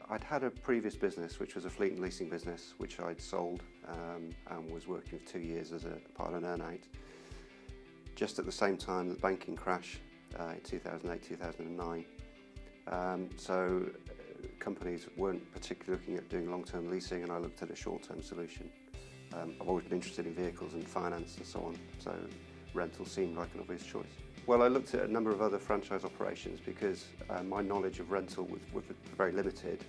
I'd had a previous business which was a fleet and leasing business which I'd sold and was working for 2 years as a part of an earn-out. Just at the same time the banking crash in 2008-2009. So companies weren't particularly looking at doing long-term leasing, and I looked at a short-term solution. I've always been interested in vehicles and finance and so on, so rental seemed like an obvious choice. Well, I looked at a number of other franchise operations because my knowledge of rental was very limited,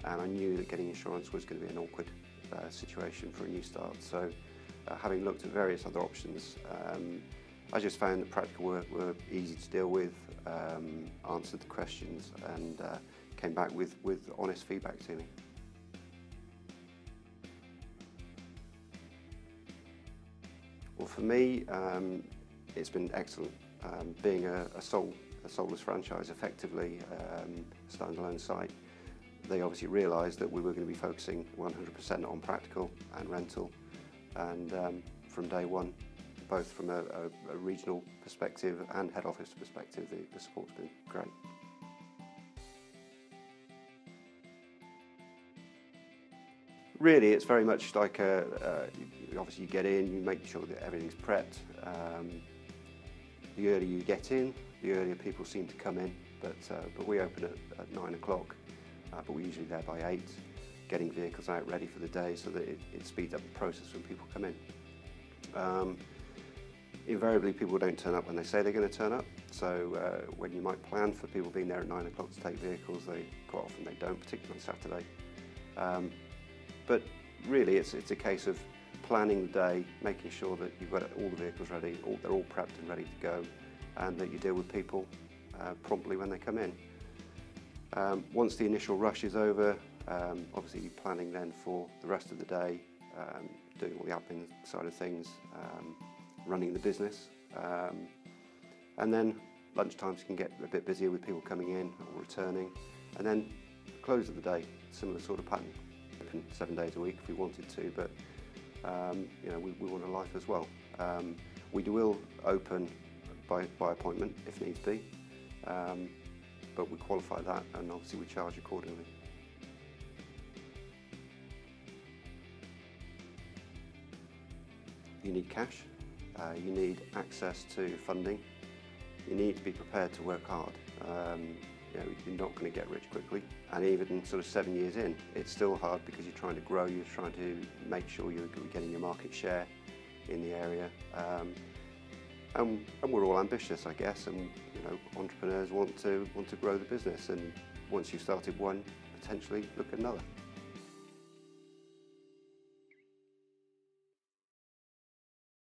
and I knew that getting insurance was going to be an awkward situation for a new start. So having looked at various other options, I just found that practical work were easy to deal with, answered the questions, and came back with honest feedback to me. Well, for me, it's been excellent. Being a soulless franchise, effectively a standalone site, they obviously realised that we were going to be focusing 100% on practical and rental, and from day one, both from a regional perspective and head office perspective, the support's been great. Really, it's very much like obviously you get in, you make sure that everything's prepped. The earlier you get in, the earlier people seem to come in, but we open at 9 o'clock, but we're usually there by 8, getting vehicles out ready for the day so that it speeds up the process when people come in. Invariably, people don't turn up when they say they're going to turn up, so when you might plan for people being there at 9 o'clock to take vehicles, quite often they don't, particularly on Saturday. But really, it's a case of planning the day, making sure that you've got all the vehicles ready, they're all prepped and ready to go, and that you deal with people promptly when they come in. Once the initial rush is over, obviously you're planning then for the rest of the day, doing all the admin side of things, running the business, and then lunchtimes can get a bit busier with people coming in or returning, and then close of the day, similar sort of pattern. Open 7 days a week if we wanted to, but you know, we want a life as well. We will open by appointment if needs be, but we qualify that, and obviously we charge accordingly. You need cash, you need access to funding, you need to be prepared to work hard. You know, you're not going to get rich quickly, and even sort of 7 years in, it's still hard because you're trying to grow, you're trying to make sure you're getting your market share in the area, and we're all ambitious, I guess, and you know, entrepreneurs want to grow the business, and once you've started one, potentially look at another.